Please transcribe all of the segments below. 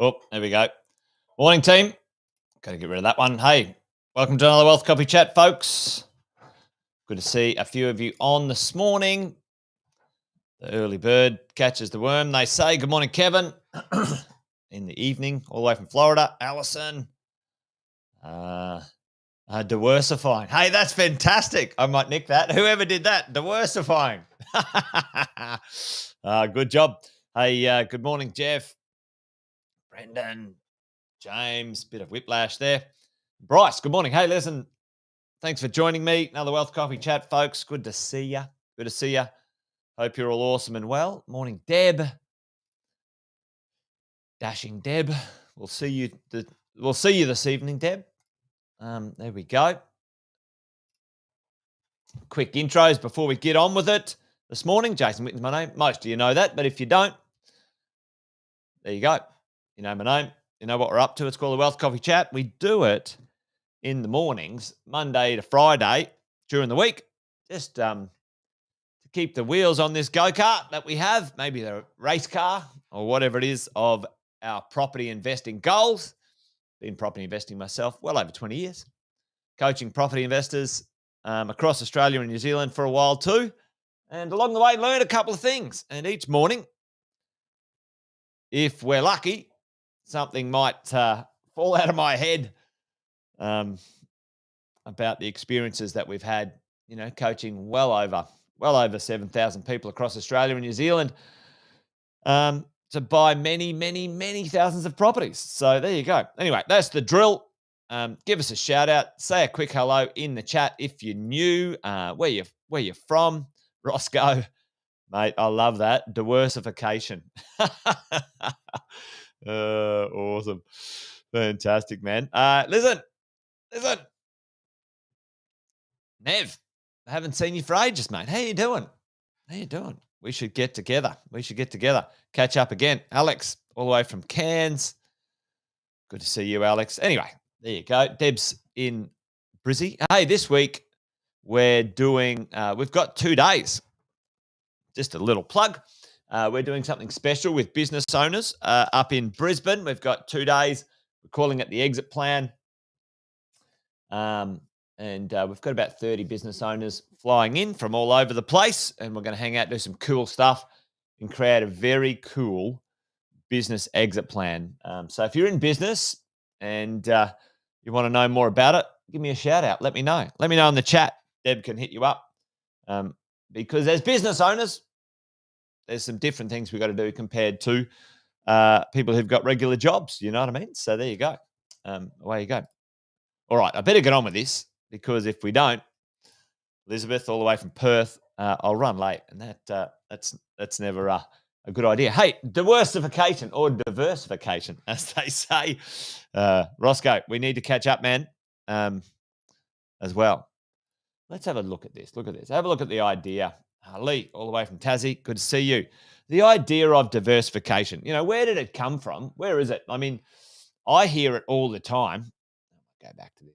Oh, there we go. Morning, team. Got to get rid of that one. Hey, welcome to another Wealth Coffee Chat, folks. Good to see a few of you on this morning. The early bird catches the worm, they say. Good morning, Kevin. In the evening, all the way from Florida. Allison. Diversifying. Hey, that's fantastic. I might nick that. Whoever did that, diversifying. Good job. Hey, good morning, Jeff. Brendan. James, bit of whiplash there. Bryce, good morning. Hey, listen, thanks for joining me. Another Wealth Coffee Chat, folks. Good to see you. Good to see you. Hope you're all awesome and well. Morning, Deb. Dashing Deb. We'll see you this evening, Deb. There we go. Quick intros before we get on with it. This morning, Jason Witten's my name. Most of you know that, but if you don't, there you go. You know my name. You know what we're up to. It's called the Wealth Coffee Chat. We do it in the mornings, Monday to Friday, during the week, just to keep the wheels on this go-kart that we have, maybe the race car or whatever it is of our property investing goals. Been property investing myself well over 20 years, coaching property investors across Australia and New Zealand for a while too. And along the way, learned a couple of things. And each morning, if we're lucky, something might fall out of my head about the experiences that we've had, coaching well over 7,000 people across Australia and New Zealand to buy many, many, many thousands of properties. So there you go. Anyway, that's the drill. Give us a shout out. Say a quick hello in the chat if you're new, where you're from. Roscoe, mate, I love that. Diversification. Awesome. Fantastic, man. Listen. Nev, I haven't seen you for ages, mate. How you doing? We should get together. Catch up again. Alex, all the way from Cairns. Good to see you, Alex. Anyway, there you go. Deb's in Brizzy. Hey, this week we're doing, we've got 2 days. Just a little plug. We're doing something special with business owners up in Brisbane. We've got 2 days. We're calling it the exit plan. And we've got about 30 business owners flying in from all over the place, and we're going to hang out, do some cool stuff, and create a very cool business exit plan. So if you're in business and you want to know more about it, give me a shout out. Let me know. Let me know in the chat. Deb can hit you up because as business owners, there's some different things we've got to do compared to people who've got regular jobs. You know what I mean? So there you go. Away you go. All right, I better get on with this because if we don't, Elizabeth, all the way from Perth, I'll run late, and that's never a good idea. Hey, diversification, as they say. Roscoe, we need to catch up, man, as well. Let's have a look at this. Have a look at the idea. Lee, all the way from Tassie, good to see you. The idea of diversification, where did it come from? Where is it? I mean, I hear it all the time. Go back to this.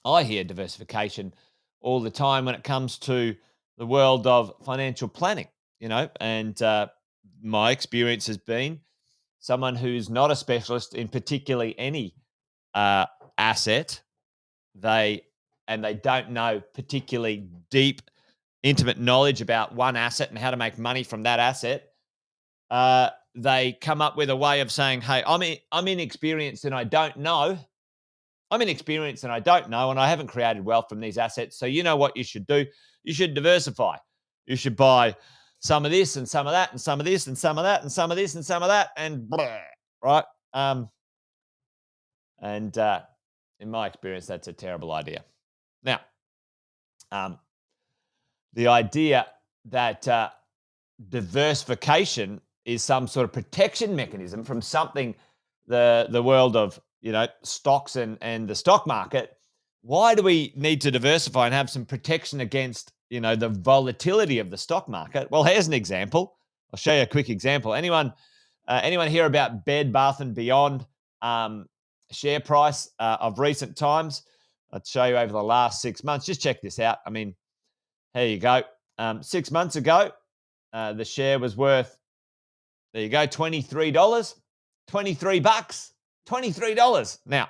I hear diversification all the time when it comes to the world of financial planning, and my experience has been someone who's not a specialist in particularly any asset, they don't know particularly deep, intimate knowledge about one asset and how to make money from that asset. They come up with a way of saying, hey, I'm inexperienced and I don't know. And I haven't created wealth from these assets. So you know what you should do? You should diversify. You should buy some of this and some of that and some of this and some of that and some of this and some of that and blah, right? In my experience, that's a terrible idea. Now, the idea that diversification is some sort of protection mechanism from something, the world of stocks and the stock market. Why do we need to diversify and have some protection against the volatility of the stock market? Well, here's an example. I'll show you a quick example. Anyone hear about Bed Bath and Beyond share price of recent times? I'll show you over the last 6 months. Just check this out. I mean, here you go. 6 months ago, the share was worth, there you go, $23. $23. $23. Now,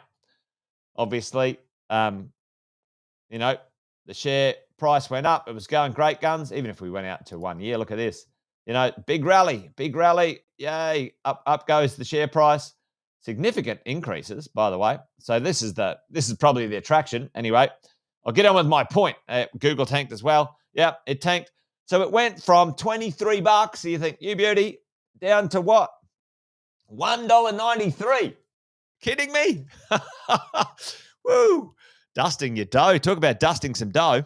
obviously, you know, the share price went up. It was going great guns. Even if we went out to 1 year, look at this. You know, big rally. Yay. Up goes the share price. Significant increases, by the way. So this is probably the attraction. Anyway, I'll get on with my point. Google tanked as well. Yeah, it tanked. So it went from $23. So you think, you beauty, down to what? $1.93. Kidding me? Woo! Dusting your dough. Talk about dusting some dough.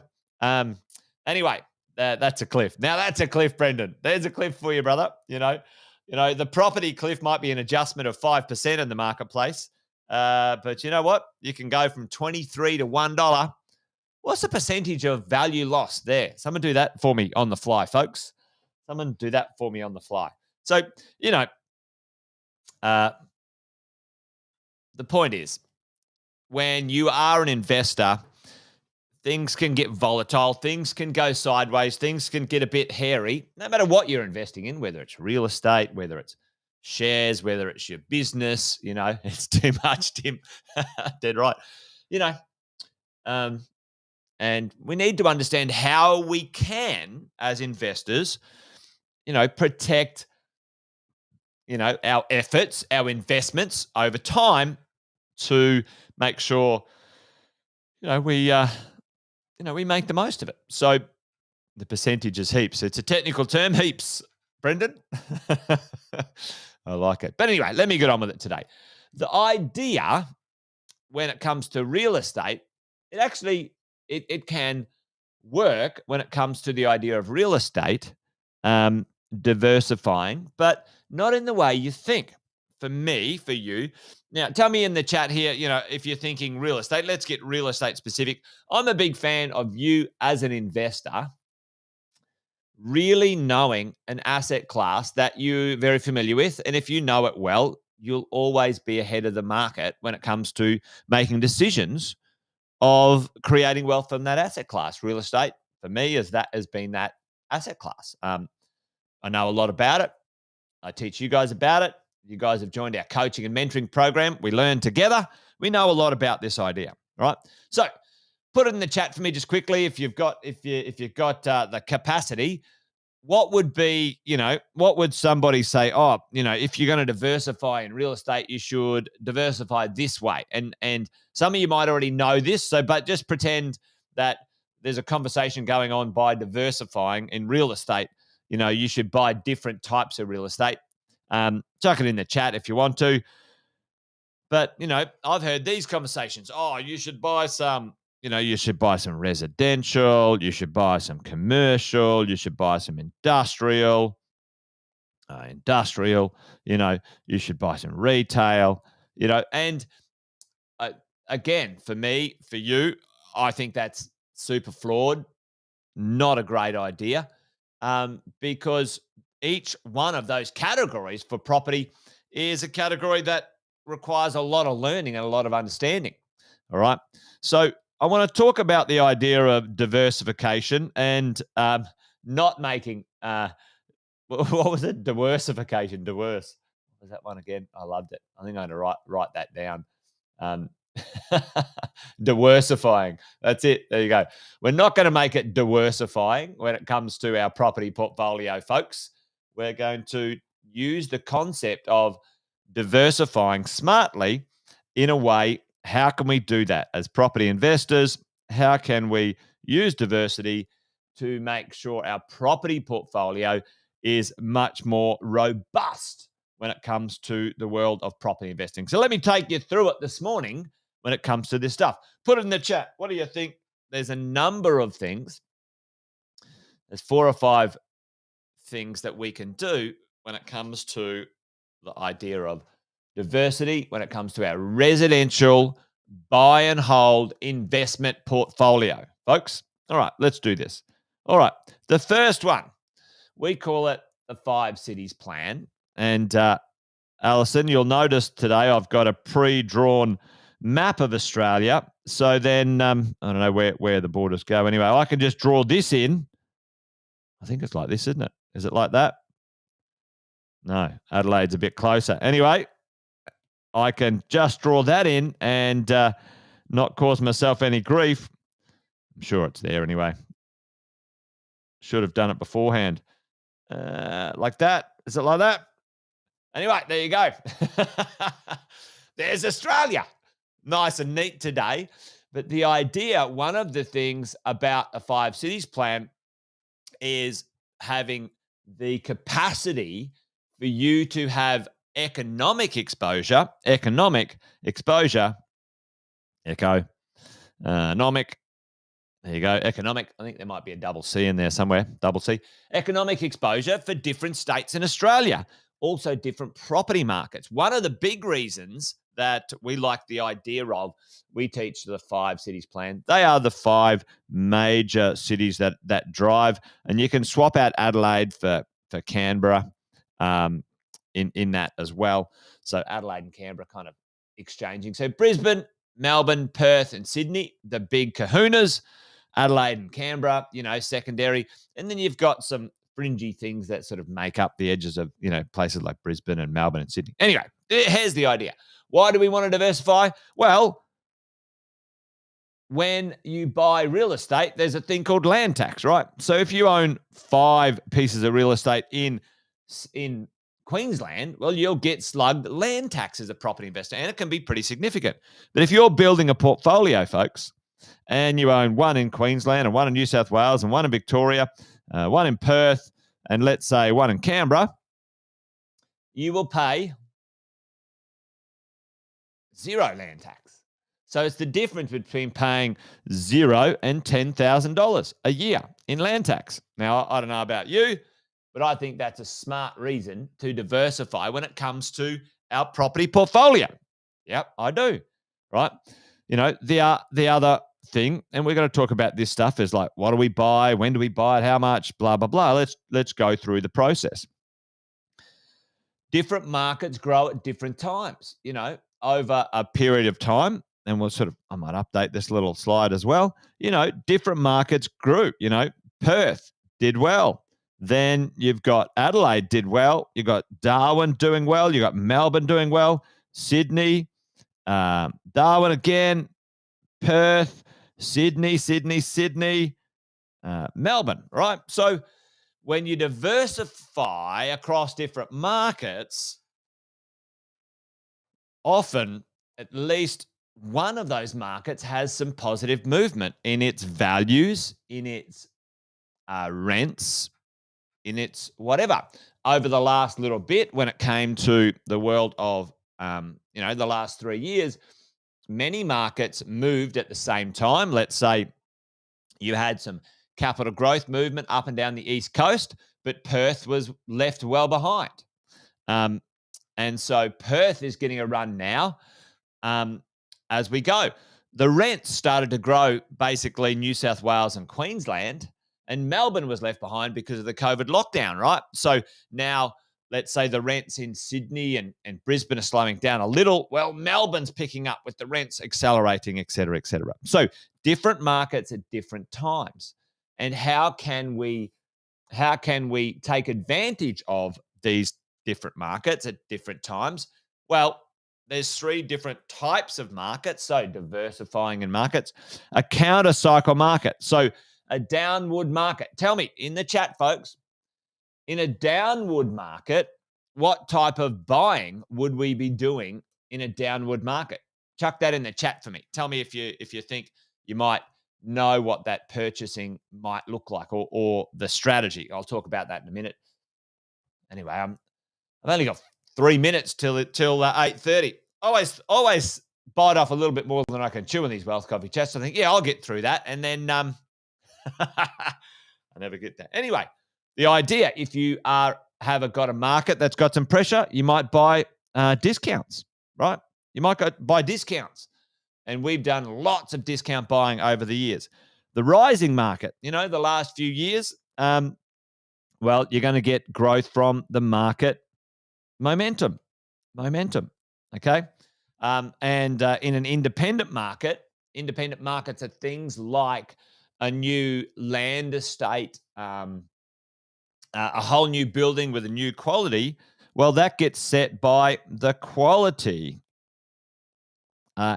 Anyway, that's a cliff. Now that's a cliff, Brendan. There's a cliff for you, brother. You know, the property cliff might be an adjustment of 5% in the marketplace. But you know what? You can go from 23 to $1. What's the percentage of value lost there? Someone do that for me on the fly, folks. Someone do that for me on the fly. So, you know, the point is, when you are an investor, things can get volatile, things can go sideways, things can get a bit hairy, no matter what you're investing in, whether it's real estate, whether it's shares, whether it's your business, you know, it's too much, Tim. Dead right. You know, and we need to understand how we can, as investors, you know, protect, you know, our efforts, our investments over time to make sure, we make the most of it. So the percentage is heaps. It's a technical term, heaps, Brendan. I like it. But anyway, let me get on with it today. The idea when it comes to real estate, it actually, it can work when it comes to the idea of real estate, diversifying, but not in the way you think. For me, for you. Now, tell me in the chat here, if you're thinking real estate, let's get real estate specific. I'm a big fan of you as an investor really knowing an asset class that you're very familiar with. And if you know it well, you'll always be ahead of the market when it comes to making decisions of creating wealth from that asset class. Real estate, for me, has been that asset class. I know a lot about it. I teach you guys about it. You guys have joined our coaching and mentoring program. We learn together. We know a lot about this idea, right? So put it in the chat for me just quickly if you've got the capacity. What would be, what would somebody say? Oh, if you're going to diversify in real estate, you should diversify this way. And some of you might already know this, but just pretend that there's a conversation going on by diversifying in real estate. You should buy different types of real estate. Chuck it in the chat if you want to. But, I've heard these conversations. Oh, you should buy some residential. You should buy some commercial. You should buy some industrial. You should buy some retail, and again, for me, for you, I think that's super flawed. Not a great idea. Because each one of those categories for property is a category that requires a lot of learning and a lot of understanding. All right. So I want to talk about the idea of diversification and not making, what was it? Diversification. What was that one again? I loved it. I think I'm going to write that down. Diversifying. That's it. There you go. We're not going to make it diversifying when it comes to our property portfolio, folks. We're going to use the concept of diversifying smartly in a way. How can we do that as property investors? How can we use diversity to make sure our property portfolio is much more robust when it comes to the world of property investing? So let me take you through it this morning when it comes to this stuff. Put it in the chat. What do you think? There's a number of things. There's 4 or 5 things that we can do when it comes to the idea of diversity, when it comes to our residential buy and hold investment portfolio. Folks, all right, let's do this. All right, the first one, we call it the 5 cities plan. And Alison, you'll notice today I've got a pre-drawn map of Australia. So then I don't know where the borders go. Anyway, I can just draw this in. I think it's like this, isn't it? Is it like that? No, Adelaide's a bit closer. Anyway, I can just draw that in and not cause myself any grief. I'm sure it's there anyway. Should have done it beforehand. Like that. Is it like that? Anyway, there you go. There's Australia. Nice and neat today. But the idea, one of the things about a 5 cities plan is having the capacity for you to have economic exposure, economic. There you go. Economic. I think there might be a double C in there somewhere. Double C. Economic exposure for different states in Australia. Also, different property markets. One of the big reasons that we like the idea of, we teach the 5 cities plan. They are the 5 major cities that drive, and you can swap out Adelaide for Canberra in that as well. So Adelaide and Canberra kind of exchanging. So Brisbane, Melbourne, Perth, and Sydney, the big kahunas. Adelaide and Canberra, secondary. And then you've got some fringy things that sort of make up the edges of, places like Brisbane and Melbourne and Sydney. Anyway, here's the idea. Why do we want to diversify? Well, when you buy real estate, there's a thing called land tax, right? So if you own 5 pieces of real estate in Queensland, well, you'll get slugged land tax as a property investor, and it can be pretty significant. But if you're building a portfolio, folks, and you own 1 in Queensland and 1 in New South Wales and 1 in Victoria, 1 in Perth, and let's say 1 in Canberra, you will pay 0 land tax. So it's the difference between paying $0 and $10,000 a year in land tax. Now, I don't know about you, but I think that's a smart reason to diversify when it comes to our property portfolio. Yep, I do. Right? The other thing, and we're going to talk about this stuff, is like, what do we buy? When do we buy it? How much? Blah, blah, blah. Let's go through the process. Different markets grow at different times, over a period of time. And I might update this little slide as well. Different markets grew. Perth did well. Then you've got Adelaide did well. You've got Darwin doing well. You've got Melbourne doing well. Sydney, Darwin again, Perth, Sydney, Melbourne, right? So when you diversify across different markets, often at least one of those markets has some positive movement in its values, in its rents, in its whatever. Over the last little bit, when it came to the world of, the last 3 years, many markets moved at the same time. Let's say you had some capital growth movement up and down the East Coast, but Perth was left well behind. And so Perth is getting a run now as we go. The rents started to grow basically New South Wales and Queensland, and Melbourne was left behind because of the COVID lockdown, right? So now, let's say the rents in Sydney and Brisbane are slowing down a little. Well, Melbourne's picking up with the rents accelerating, et cetera, et cetera. So different markets at different times. And how can we take advantage of these different markets at different times? Well, there's 3 different types of markets. So diversifying in markets, a counter cycle market. So a downward market. Tell me in the chat, folks, in a downward market, what type of buying would we be doing in a downward market? Chuck that in the chat for me. Tell me if you think you might know what that purchasing might look like, or the strategy. I'll talk about that in a minute. Anyway, I've only got 3 minutes till 8:30. Always bite off a little bit more than I can chew in these wealth coffee chats. I think, yeah, I'll get through that, and then I never get that. Anyway, the idea, if you got a market that's got some pressure, you might buy discounts, right? You might go buy discounts. And we've done lots of discount buying over the years. The rising market, the last few years, well, you're going to get growth from the market momentum, okay? And in an independent markets are things like a new land estate, a whole new building with a new quality. Well, that gets set by the quality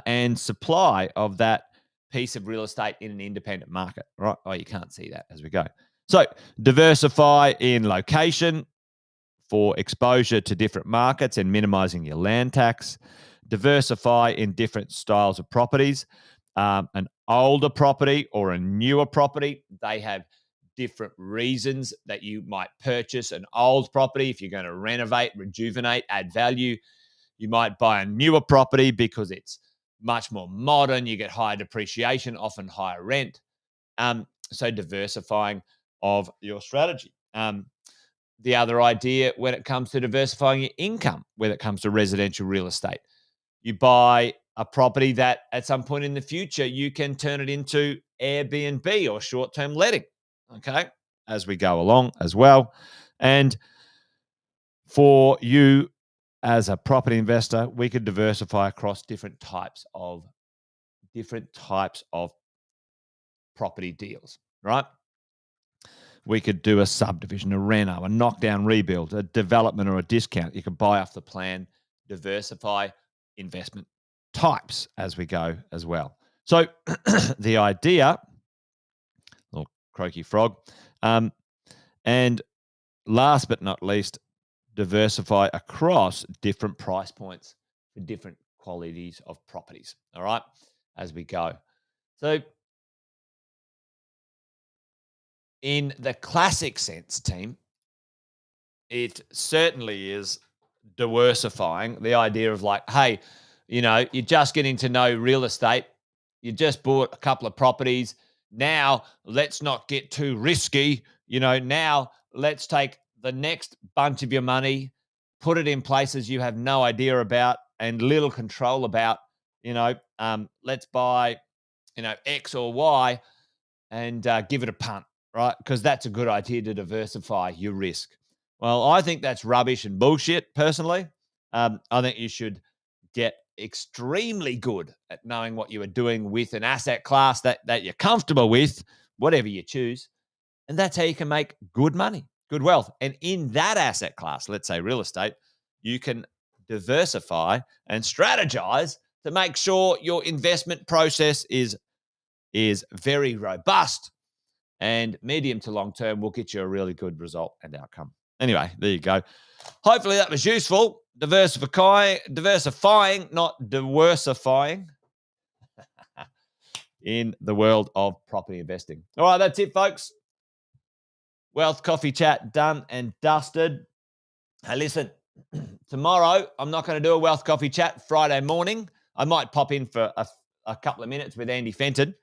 and supply of that piece of real estate in an independent market, right? Oh, you can't see that as we go. So diversify in location for exposure to different markets and minimizing your land tax. Diversify in different styles of properties. An older property or a newer property, they have different reasons that you might purchase an old property. If you're going to renovate, rejuvenate, add value, you might buy a newer property because it's much more modern. You get higher depreciation, often higher rent. So diversifying of your strategy. The other idea when it comes to diversifying your income, when it comes to residential real estate, you buy a property that at some point in the future you can turn it into Airbnb or short-term letting, okay, as we go along as well. And for you as a property investor, we could diversify across different types of property deals, right? We could do a subdivision, a reno, a knockdown rebuild, a development or a discount. You could buy off the plan, diversify investment types as we go as well. So the idea, little croaky frog, and last but not least, diversify across different price points for different qualities of properties. All right, as we go. So in the classic sense, team, it certainly is diversifying. The idea of like, hey, you're just getting to know real estate. You just bought a couple of properties. Now let's not get too risky. Now let's take the next bunch of your money, put it in places you have no idea about and little control about. Let's buy, X or Y and give it a punt, right? Because that's a good idea to diversify your risk. Well, I think that's rubbish and bullshit, personally. I think you should get extremely good at knowing what you are doing with an asset class that you're comfortable with, whatever you choose. And that's how you can make good money, good wealth. And in that asset class, let's say real estate, you can diversify and strategize to make sure your investment process is very robust and medium to long term will get you a really good result and outcome. Anyway, there you go. Hopefully that was useful. Diversifying, not diversifying in the world of property investing. All right, that's it, folks. Wealth Coffee Chat done and dusted. Hey, listen, tomorrow I'm not going to do a Wealth Coffee Chat Friday morning. I might pop in for a couple of minutes with Andy Fenton.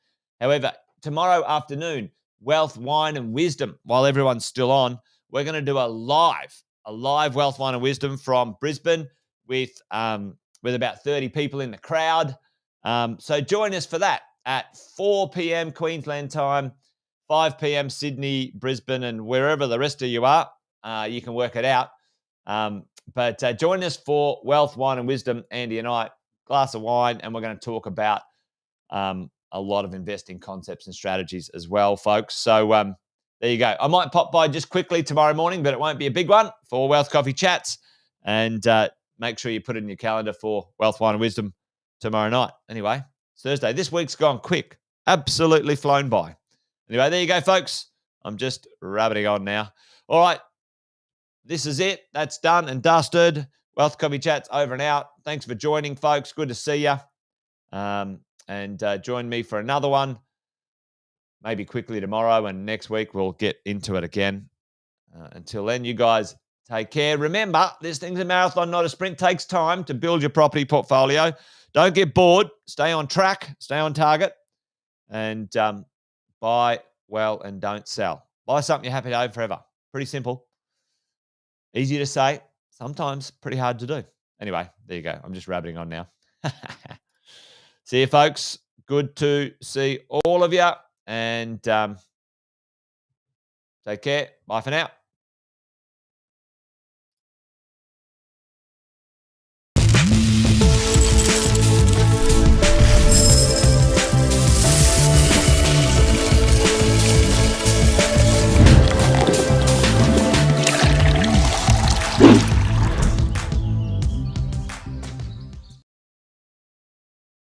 However, tomorrow afternoon, Wealth, Wine and Wisdom, while everyone's still on, we're going to do a live Wealth, Wine and Wisdom from Brisbane with about 30 people in the crowd. So join us for that at 4 p.m. Queensland time, 5 p.m. Sydney, Brisbane, and wherever the rest of you are. You can work it out. But join us for Wealth, Wine and Wisdom, Andy and I, glass of wine, and we're going to talk about a lot of investing concepts and strategies as well, folks. So there you go. I might pop by just quickly tomorrow morning, but it won't be a big one for Wealth Coffee Chats. And make sure you put it in your calendar for Wealth, Wine and Wisdom tomorrow night. Anyway, it's Thursday. This week's gone quick. Absolutely flown by. Anyway, there you go, folks. I'm just rabbiting on now. All right. This is it. That's done and dusted. Wealth Coffee Chats over and out. Thanks for joining, folks. Good to see you. And join me for another one, maybe quickly tomorrow, and next week we'll get into it again. Until then, you guys take care. Remember, this thing's a marathon, not a sprint. It takes time to build your property portfolio. Don't get bored. Stay on track. Stay on target. And buy well and don't sell. Buy something you're happy to own forever. Pretty simple. Easy to say. Sometimes pretty hard to do. Anyway, there you go. I'm just rabbiting on now. See you, folks. Good to see all of you. And take care. Bye for now.